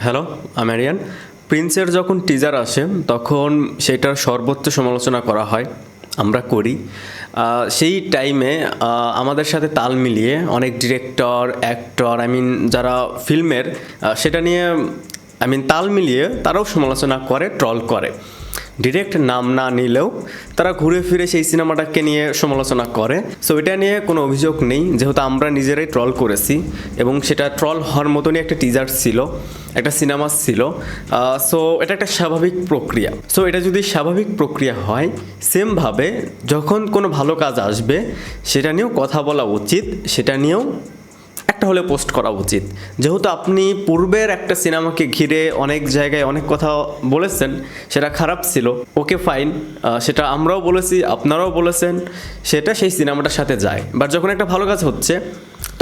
Hello, আমি আরিয়ান। প্রিন্সের যখন teaser আসে তখন সেটার সর্বোচ্চ সমালোচনা করা হয়, আমরা করি। সেই টাইমে আমাদের সাথে তাল মিলিয়ে অনেক ডিরেক্টর, অ্যাক্টর, যারা ফিল্মের সেটা নিয়ে তাল মিলিয়ে তারাও সমালোচনা করে, ট্রল করে। ডিরেক্ট নাম না নিলেও তারা ঘুরে ফিরে সেই সিনেমাটাকে নিয়ে সমালোচনা করে। সো এটা নিয়ে কোনো অভিযোগ নেই, যেহেতু আমরা নিজেরাই ট্রল করেছি এবং সেটা ট্রল হওয়ার মতনই একটা টিজার ছিল, একটা সিনেমা ছিল। সো এটা একটা স্বাভাবিক প্রক্রিয়া। সো এটা যদি স্বাভাবিক প্রক্রিয়া হয়, সেমভাবে যখন কোনো ভালো কাজ আসবে সেটা নিয়েও কথা বলা উচিত, সেটা নিয়েও একটা হলে পোস্ট করা উচিত। যেহেতু আপনি পূর্বের একটা সিনেমাকে ঘিরে অনেক জায়গায় অনেক কথা বলেছেন, সেটা খারাপ ছিল, ওকে ফাইন, সেটা আমরাও বলেছি, আপনারাও বলেছেন, সেটা সেই সিনেমাটার সাথে যায়। বাট যখন একটা ভালো কাজ হচ্ছে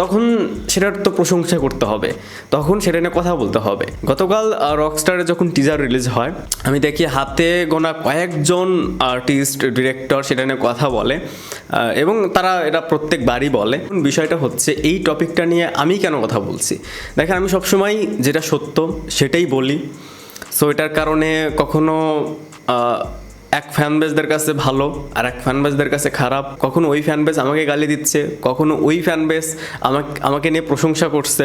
তখন সেটার তো প্রশংসা করতে হবে, তখন সেটা নিয়ে কথা বলতে হবে। গতকাল রকস্টারে যখন টিজার রিলিজ হয়, আমি দেখি হাতে গোনা কয়েকজন আর্টিস্ট, ডিরেক্টর সেটা নিয়ে কথা বলে এবং তারা এটা প্রত্যেকবারই বলে। বিষয়টা হচ্ছে এই টপিকটা নিয়ে আমি কেন কথা বলছি। দেখেন, আমি সবসময় যেটা সত্য সেটাই বলি। সো এটার কারণে কখনো এক ফ্যানবেজদের কাছে ভালো আর এক ফ্যানবেজদের কাছে খারাপ, কখনো ওই ফ্যানবেজ আমাকে গালি দিচ্ছে, কখনো ওই ফ্যানবেজ আমাকে নিয়ে প্রশংসা করছে।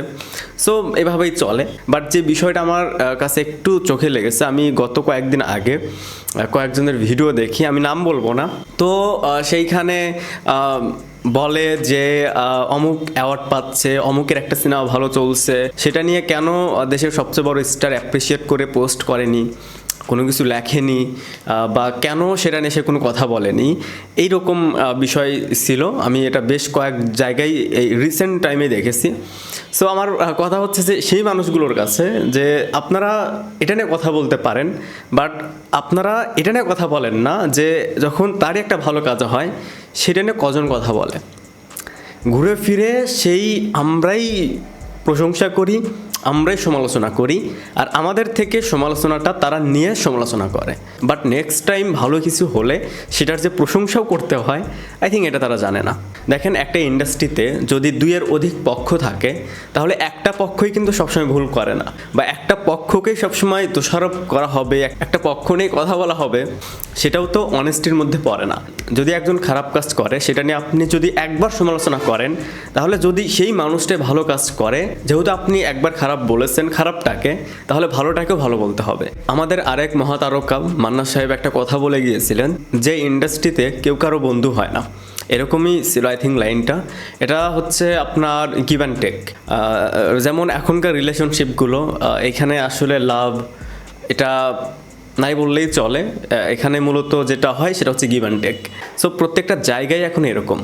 সো এভাবেই চলে। বাট যে বিষয়টা আমার কাছে একটু চোখে লেগেছে, আমি গত কয়েকদিন আগে কয়েকজনের ভিডিও দেখি, আমি নাম বলবো না, তো সেইখানে বলে যে অমুক অ্যাওয়ার্ড পাচ্ছে, অমুকের একটা সিনেমা ভালো চলছে, সেটা নিয়ে কেন দেশের সবচেয়ে বড় স্টার অ্যাপ্রিসিয়েট করে পোস্ট করেনি, কোনো কিছু লেখেনি, বা কেন সেটা নিয়ে সে কোনো কথা বলেনি, এইরকম বিষয় ছিল। আমি এটা বেশ কয়েক জায়গায় এই রিসেন্ট টাইমে দেখেছি। সো আমার কথা হচ্ছে যে সেই মানুষগুলোর কাছে যে আপনারা এটা নিয়ে কথা বলতে পারেন, বাট আপনারা এটা নিয়ে কথা বলেন না যে যখন তারই একটা ভালো কাজ হয় সেটা নিয়ে কজন কথা বলে। ঘুরে ফিরে সেই আমরাই প্রশংসা করি, আমরাই সমালোচনা করি, আর আমাদের থেকে সমালোচনাটা তারা নিয়ে সমালোচনা করে। বাট নেক্সট টাইম ভালো কিছু হলে সেটার যে প্রশংসাও করতে হয়, আই থিঙ্ক এটা তারা জানে না। দেখেন, একটা ইন্ডাস্ট্রিতে যদি দুইয়ের অধিক পক্ষ থাকে তাহলে একটা পক্ষই কিন্তু সবসময় ভুল করে না, বা একটা পক্ষকেই সবসময় দোষারোপ করা হবে, একটা পক্ষ নিয়ে কথা বলা হবে, সেটাও তো অনেস্টির মধ্যে পড়ে না। যদি একজন খারাপ কাজ করে সেটা নিয়ে আপনি যদি একবার সমালোচনা করেন, তাহলে যদি সেই মানুষটা ভালো কাজ করে, যেহেতু আপনি একবার খারাপ বলেছেন খারাপটাকে, তাহলে ভালোটাকেও ভালো বলতে হবে। আমাদের আরেক মহাতারকা মান্না সাহেব একটা কথা বলে গিয়েছিলেন যে ইন্ডাস্ট্রিতে কেউ কারো বন্ধু হয় না, এরকমই ছিল আই থিঙ্ক লাইনটা। এটা হচ্ছে আপনার গিভ অ্যান্ড টেক। যেমন এখনকার রিলেশনশিপগুলো, এখানে আসলে লাভ এটা নাই বললেই চলে। এখানে মূলত যেটা হয় সেটা হচ্ছে গিভ অ্যান্ড টেক। সো প্রত্যেকটা জায়গায় এখন এরকম।